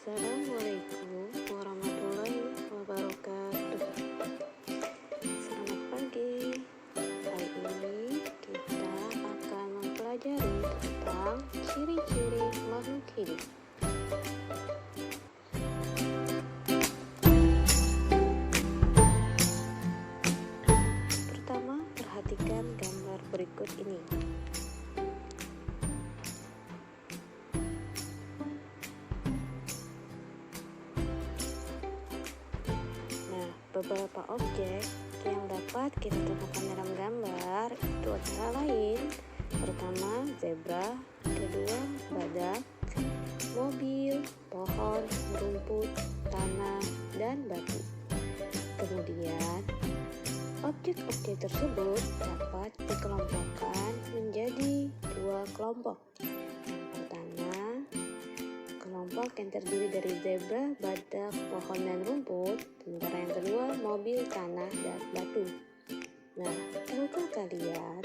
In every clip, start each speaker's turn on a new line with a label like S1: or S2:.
S1: Assalamualaikum warahmatullahi wabarakatuh. Selamat pagi. Hari ini kita akan mempelajari tentang ciri-ciri makhluk hidup. Pertama, perhatikan gambar berikut ini. Beberapa objek yang dapat kita temukan dalam gambar itu antara lain: pertama, zebra; kedua, badak; mobil, pohon, rumput, tanah, dan batu. Kemudian, objek-objek tersebut dapat dikelompokkan menjadi dua kelompok. Pertama, kelompok yang terdiri dari zebra, badak, pohon, dan rumput. Sementara yang kedua, mobil, tanah, dan batu. Nah, tahukah kalian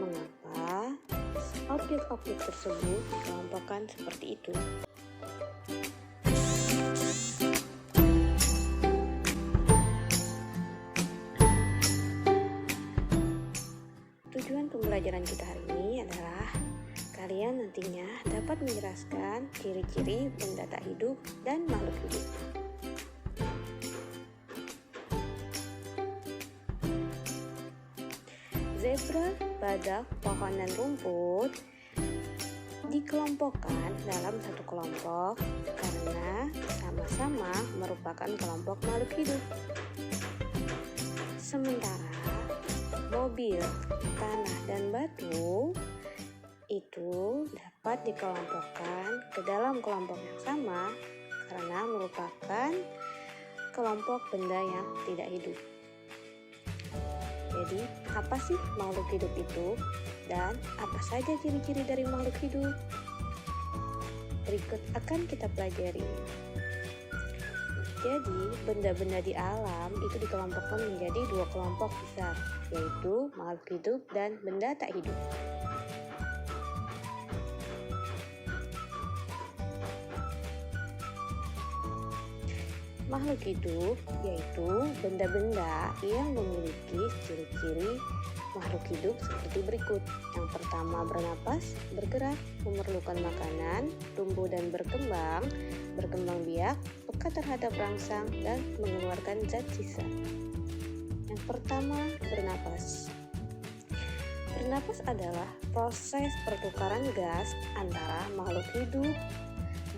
S1: mengapa objek-objek tersebut dikelompokkan seperti itu? Tujuan pembelajaran kita hari ini adalah kalian nantinya dapat menjelaskan ciri-ciri benda tak hidup dan makhluk hidup. Zebra, badak, pohon, dan rumput dikelompokkan dalam satu kelompok karena sama-sama merupakan kelompok makhluk hidup. Sementara mobil, tanah, dan batu itu dapat dikelompokkan ke dalam kelompok yang sama karena merupakan kelompok benda yang tidak hidup. Jadi, apa sih makhluk hidup itu? Dan apa saja ciri-ciri dari makhluk hidup? Berikut akan kita pelajari. Jadi, benda-benda di alam itu dikelompokkan menjadi dua kelompok besar, yaitu makhluk hidup dan benda tak hidup. Makhluk hidup yaitu benda-benda yang memiliki ciri-ciri makhluk hidup seperti berikut. Yang pertama, bernapas, bergerak, memerlukan makanan, tumbuh dan berkembang biak, peka terhadap rangsang, dan mengeluarkan zat sisa. Yang pertama, bernapas. Bernapas adalah proses pertukaran gas antara makhluk hidup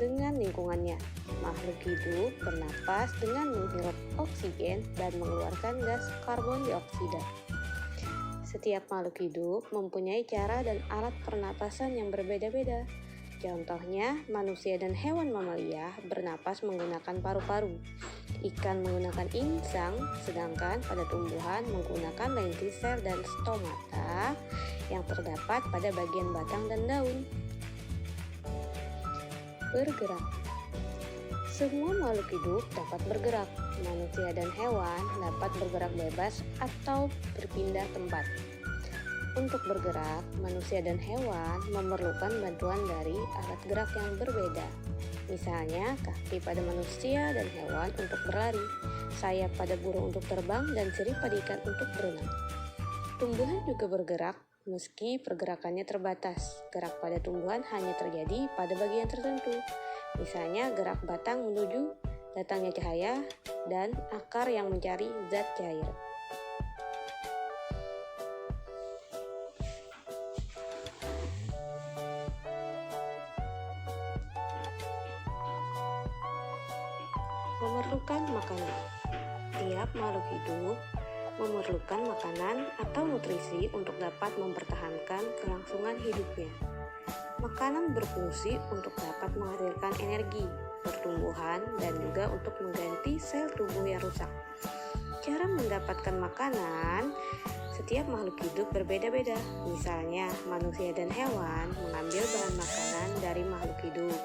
S1: dengan lingkungannya. Makhluk hidup bernapas dengan menghirup oksigen dan mengeluarkan gas karbon dioksida. Setiap makhluk hidup mempunyai cara dan alat pernapasan yang berbeda-beda. Contohnya, manusia dan hewan mamalia bernapas menggunakan paru-paru. Ikan menggunakan insang, sedangkan pada tumbuhan menggunakan lentisel dan stomata yang terdapat pada bagian batang dan daun. Bergerak. Semua makhluk hidup dapat bergerak. Manusia dan hewan dapat bergerak bebas atau berpindah tempat. Untuk bergerak, manusia dan hewan memerlukan bantuan dari alat gerak yang berbeda. Misalnya, kaki pada manusia dan hewan untuk berlari, sayap pada burung untuk terbang, dan sirip pada ikan untuk berenang. Tumbuhan juga bergerak, meski pergerakannya terbatas. Gerak pada tumbuhan hanya terjadi pada bagian tertentu. Misalnya, gerak batang menuju datangnya cahaya dan akar yang mencari zat cair. Memerlukan makanan. Tiap makhluk hidup memerlukan makanan atau nutrisi untuk dapat mempertahankan kelangsungan hidupnya. Makanan berfungsi untuk dapat menghasilkan energi, pertumbuhan, dan juga untuk mengganti sel tubuh yang rusak. Cara mendapatkan makanan, setiap makhluk hidup berbeda-beda. Misalnya, manusia dan hewan mengambil bahan makanan dari makhluk hidup.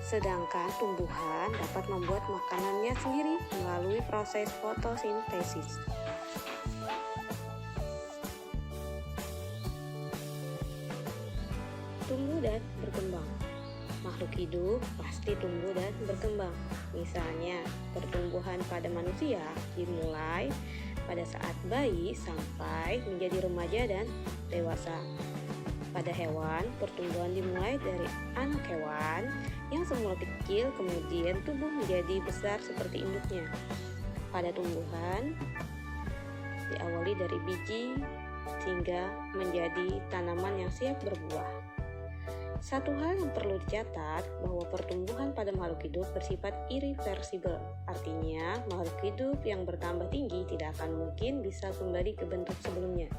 S1: Sedangkan tumbuhan dapat membuat makanannya sendiri melalui proses fotosintesis. Tumbuh dan berkembang. Makhluk hidup pasti tumbuh dan berkembang. Misalnya, pertumbuhan pada manusia dimulai pada saat bayi sampai menjadi remaja dan dewasa. Pada hewan, pertumbuhan dimulai dari anak hewan yang semula kecil kemudian tumbuh menjadi besar seperti induknya. Pada tumbuhan, diawali dari biji hingga menjadi tanaman yang siap berbuah. Satu hal yang perlu dicatat bahwa pertumbuhan pada makhluk hidup bersifat irreversibel. Artinya, makhluk hidup yang bertambah tinggi tidak akan mungkin bisa kembali ke bentuk sebelumnya.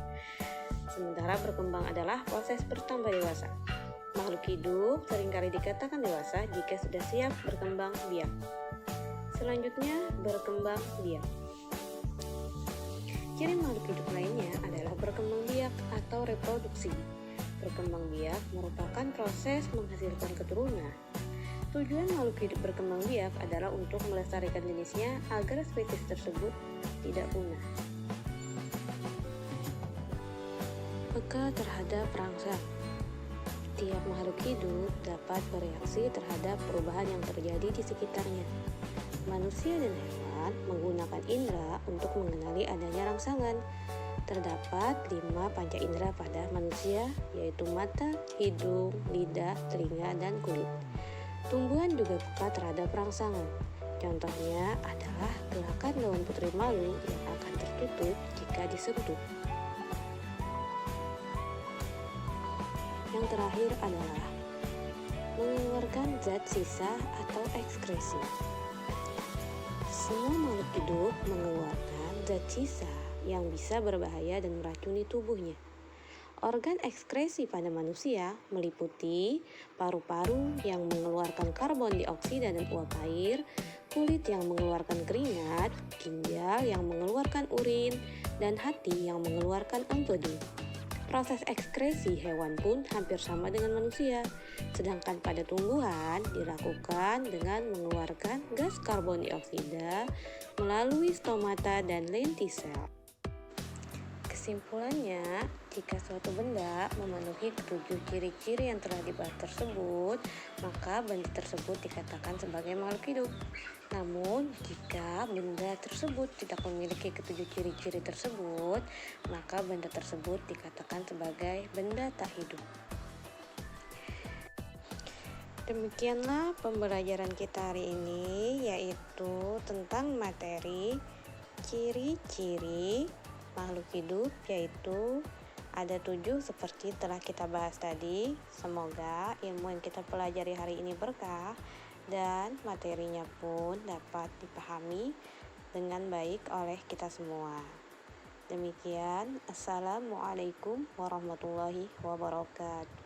S1: Sementara berkembang adalah proses bertambah dewasa. Makhluk hidup seringkali dikatakan dewasa jika sudah siap berkembang biak. Selanjutnya, berkembang biak. Ciri makhluk hidup lainnya adalah berkembang biak atau reproduksi. Berkembang biak merupakan proses menghasilkan keturunan. Tujuan makhluk hidup berkembang biak adalah untuk melestarikan jenisnya agar spesies tersebut tidak punah. Peka terhadap rangsang. Tiap makhluk hidup dapat bereaksi terhadap perubahan yang terjadi di sekitarnya. Manusia dan hewan menggunakan indera untuk mengenali adanya rangsangan. Terdapat 5 panca indera pada manusia, yaitu mata, hidung, lidah, telinga, dan kulit. Tumbuhan juga peka terhadap rangsangan. Contohnya adalah gerakan daun putri malu yang akan tertutup jika disentuh. Yang terakhir adalah mengeluarkan zat sisa atau ekskresi. Semua makhluk hidup mengeluarkan zat sisa yang bisa berbahaya dan meracuni tubuhnya. Organ ekskresi pada manusia meliputi paru-paru yang mengeluarkan karbon dioksida dan uap air, kulit yang mengeluarkan keringat, ginjal yang mengeluarkan urin, dan hati yang mengeluarkan empedu. Proses ekskresi hewan pun hampir sama dengan manusia, sedangkan pada tumbuhan dilakukan dengan mengeluarkan gas karbon dioksida melalui stomata dan lentisel. Kesimpulannya, jika suatu benda memenuhi ketujuh ciri-ciri yang telah dibahas tersebut, maka benda tersebut dikatakan sebagai makhluk hidup. Namun, jika benda tersebut tidak memiliki ketujuh ciri-ciri tersebut, maka benda tersebut dikatakan sebagai benda tak hidup. Demikianlah pembelajaran kita hari ini, yaitu tentang materi ciri-ciri makhluk hidup, yaitu ada 7 seperti telah kita bahas tadi. Semoga ilmu yang kita pelajari hari ini berkah dan materinya pun dapat dipahami dengan baik oleh kita semua. Demikian, Assalamualaikum warahmatullahi wabarakatuh.